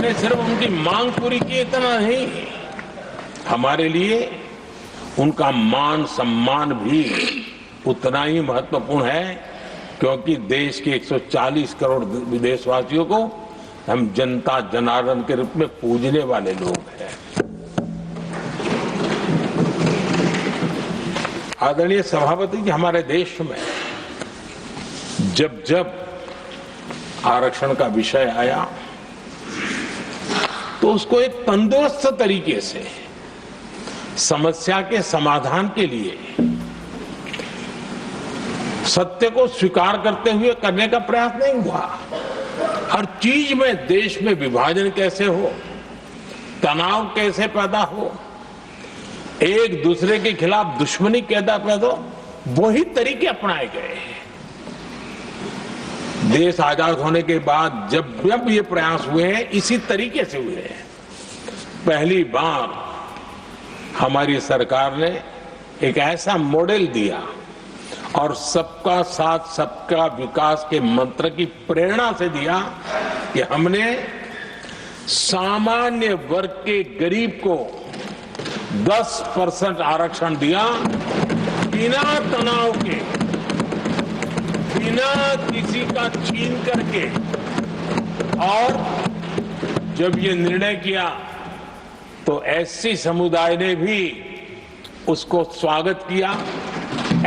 हमने सिर्फ उनकी मांग पूरी की इतना नहीं, हमारे लिए उनका मान सम्मान भी उतना ही महत्वपूर्ण है, क्योंकि देश के 140 करोड़ देशवासियों को हम जनता जनार्दन के रूप में पूजने वाले लोग हैं। आदरणीय सभापति जी, हमारे देश में जब जब आरक्षण का विषय आया तो उसको एक तंदुरुस्त तरीके से समस्या के समाधान के लिए सत्य को स्वीकार करते हुए करने का प्रयास नहीं हुआ। हर चीज में देश में विभाजन कैसे हो, तनाव कैसे पैदा हो, एक दूसरे के खिलाफ दुश्मनी कैसे पैदा हो, वही तरीके अपनाए गए हैं। देश आजाद होने के बाद जब जब ये प्रयास हुए हैं, इसी तरीके से हुए हैं। पहली बार हमारी सरकार ने एक ऐसा मॉडल दिया और सबका साथ सबका विकास के मंत्र की प्रेरणा से दिया कि हमने सामान्य वर्ग के गरीब को 10% आरक्षण दिया, बिना तनाव के, बिना किसी का छीन करके। और जब ये निर्णय किया तो एससी समुदाय ने भी उसको स्वागत किया,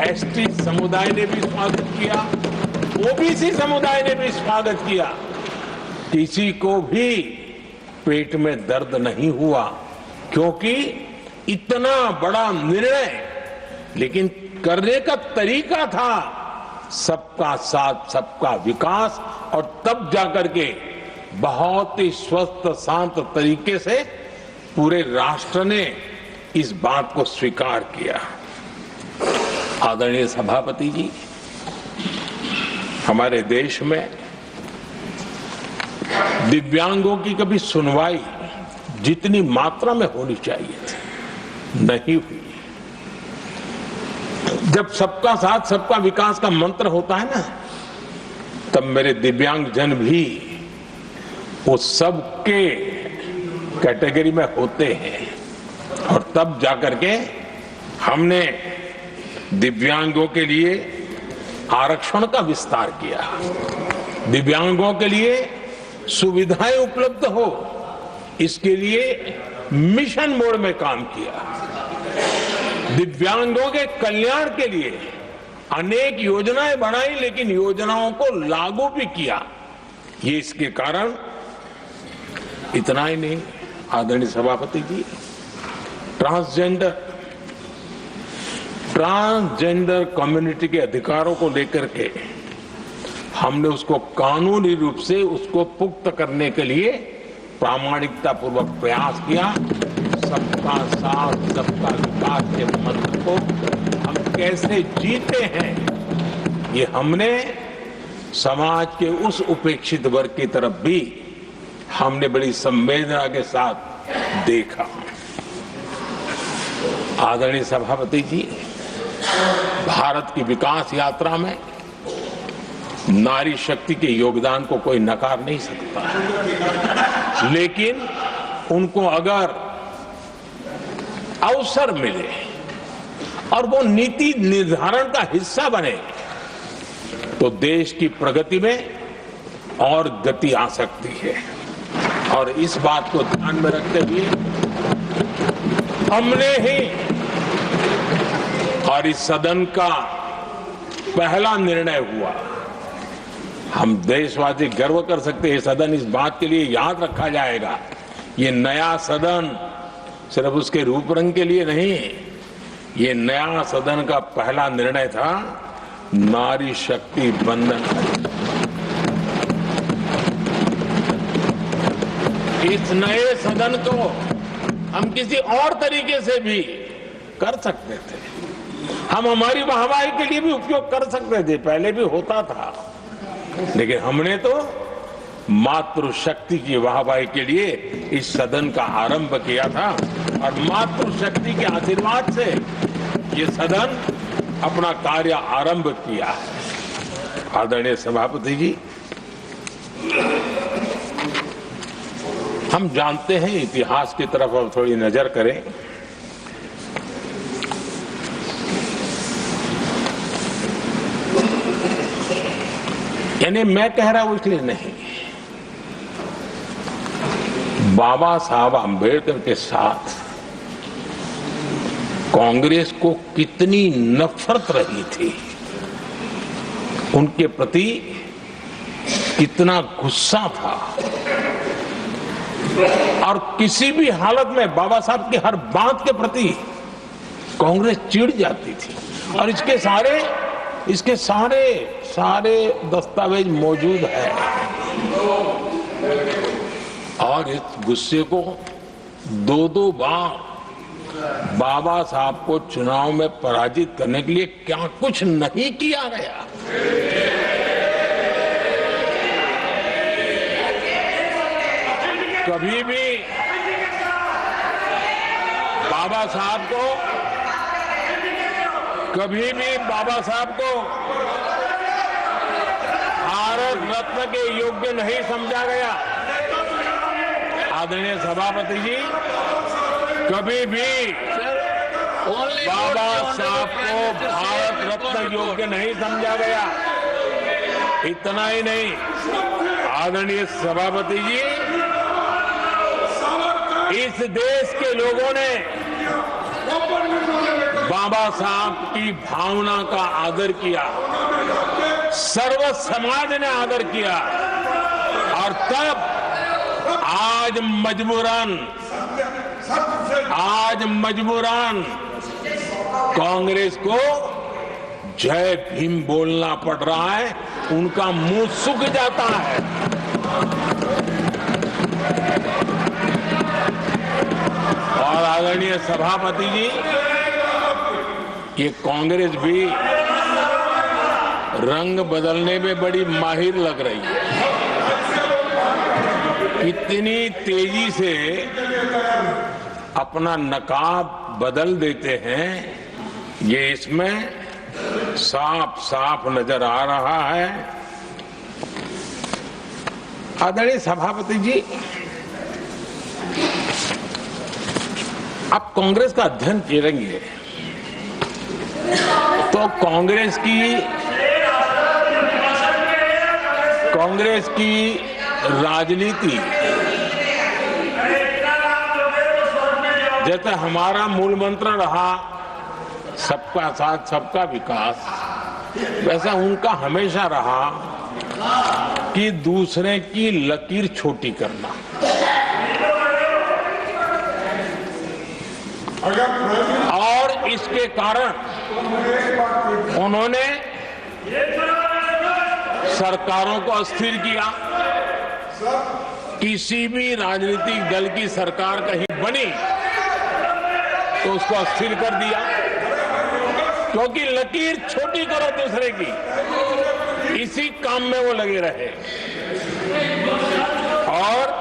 एसटी समुदाय ने भी स्वागत किया, ओबीसी समुदाय ने भी स्वागत किया। किसी को भी पेट में दर्द नहीं हुआ, क्योंकि इतना बड़ा निर्णय, लेकिन करने का तरीका था सबका साथ सबका विकास, और तब जाकर के बहुत ही स्वस्थ शांत तरीके से पूरे राष्ट्र ने इस बात को स्वीकार किया। आदरणीय सभापति जी, हमारे देश में दिव्यांगों की कभी सुनवाई जितनी मात्रा में होनी चाहिए थी, नहीं हुई। जब सबका साथ सबका विकास का मंत्र होता है ना, तब मेरे दिव्यांग जन भी वो सबके कैटेगरी में होते हैं, और तब जाकर के हमने दिव्यांगों के लिए आरक्षण का विस्तार किया, दिव्यांगों के लिए सुविधाएं उपलब्ध हो, इसके लिए मिशन मोड में काम किया, दिव्यांगों के कल्याण के लिए अनेक योजनाएं बनाई, लेकिन योजनाओं को लागू भी किया। ये इसके कारण इतना ही नहीं, आदरणीय सभापति जी, ट्रांसजेंडर कम्युनिटी के अधिकारों को लेकर के हमने उसको कानूनी रूप से उसको पुख्त करने के लिए प्रामाणिकता पूर्वक प्रयास किया। सबका साथ सबका विकास के मंत्र को हम कैसे जीते हैं, ये हमने समाज के उस उपेक्षित वर्ग की तरफ भी हमने बड़ी संवेदना के साथ देखा। आदरणीय सभापति जी, भारत की विकास यात्रा में नारी शक्ति के योगदान को कोई नकार नहीं सकता, लेकिन उनको अगर अवसर मिले और वो नीति निर्धारण का हिस्सा बने तो देश की प्रगति में और गति आ सकती है। और इस बात को ध्यान में रखते हुए हमने ही और इस सदन का पहला निर्णय हुआ, हम देशवासी गर्व कर सकते हैं, सदन इस बात के लिए याद रखा जाएगा, ये नया सदन सिर्फ उसके रूप रंग के लिए नहीं, ये नया सदन का पहला निर्णय था नारी शक्ति बंधन। इस नए सदन को हम किसी और तरीके से भी कर सकते थे, हम हमारी वाहवाही के लिए भी उपयोग कर सकते थे, पहले भी होता था, लेकिन हमने तो मातृशक्ति की वाहवाही के लिए इस सदन का आरंभ किया था, और मातृशक्ति के आशीर्वाद से ये सदन अपना कार्य आरंभ किया है। आदरणीय सभापति जी, हम जानते हैं, इतिहास की तरफ अब थोड़ी नजर करें। यानी मैं कह रहा हूं इसलिए नहीं, बाबा साहब आंबेडकर के साथ कांग्रेस को कितनी नफरत रही थी, उनके प्रति कितना गुस्सा था, और किसी भी हालत में बाबा साहब की हर बात के प्रति कांग्रेस चिढ़ जाती थी। और इसके सारे दस्तावेज मौजूद है। और इस गुस्से को दो बार बाबा साहब को चुनाव में पराजित करने के लिए क्या कुछ नहीं किया गया। कभी भी बाबा साहब को भारत रत्न के योग्य नहीं समझा गया। आदरणीय सभापति जी, कभी भी बाबा साहब को भारत रत्न योग्य नहीं समझा गया। इतना ही नहीं, आदरणीय सभापति जी, इस देश के लोगों ने बाबा साहब की भावना का आदर किया, सर्व समाज ने आदर किया, और तब आज मजबूरन कांग्रेस को जय भीम बोलना पड़ रहा है, उनका मुंह सूख जाता है। और आदरणीय सभापति जी, ये कांग्रेस भी रंग बदलने में बड़ी माहिर लग रही है। इतनी तेजी से अपना नकाब बदल देते हैं, ये इसमें साफ साफ नजर आ रहा है। आदरणीय सभापति जी, आप कांग्रेस का अध्ययन करेंगे तो कांग्रेस की राजनीति, जैसे हमारा मूल मंत्र रहा सबका साथ सबका विकास, वैसा उनका हमेशा रहा कि दूसरे की लकीर छोटी करना। और इसके कारण उन्होंने सरकारों को अस्थिर किया। किसी भी राजनीतिक दल की सरकार कहीं बनी तो उसको अस्थिर कर दिया, क्योंकि लकीर छोटी करो दूसरे की, इसी काम में वो लगे रहे। और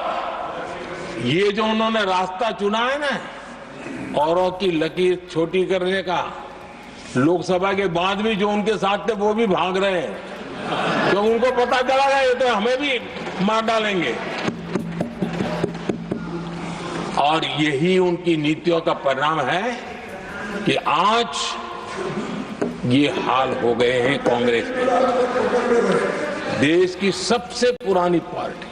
ये जो उन्होंने रास्ता चुना है ना, औरों की लकीर छोटी करने का, लोकसभा के बाद भी जो उनके साथ थे वो भी भाग रहे हैं, तो उनको पता चला गया ये तो हमें भी मार डालेंगे। और यही उनकी नीतियों का परिणाम है कि आज ये हाल हो गए हैं कांग्रेस के। देश की सबसे पुरानी पार्टी,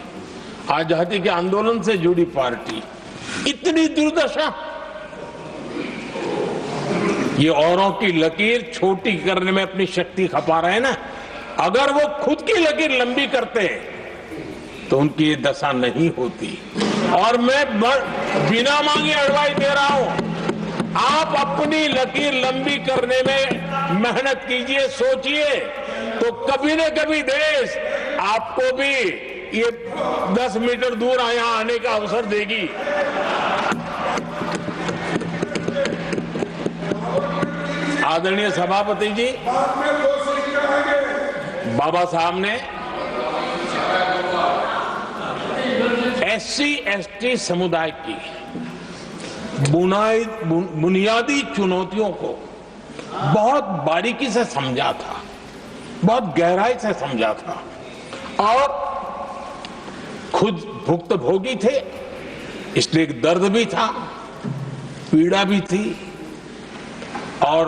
आजादी के आंदोलन से जुड़ी पार्टी, इतनी दुर्दशा। ये औरों की लकीर छोटी करने में अपनी शक्ति खपा रहे हैं ना। अगर वो खुद की लकीर लंबी करते तो उनकी ये दशा नहीं होती। और मैं बिना मांगे एडवाइस दे रहा हूं, आप अपनी लकीर लंबी करने में मेहनत कीजिए, सोचिए, तो कभी न कभी देश आपको भी ये 10 मीटर दूर यहां आने का अवसर देगी। आदरणीय सभापति जी, बाबा साहब ने SC/ST समुदाय की बुनियादी चुनौतियों को बहुत बारीकी से समझा था, बहुत गहराई से समझा था, और खुद भुक्तभोगी थे इसलिए एक दर्द भी था, पीड़ा भी थी और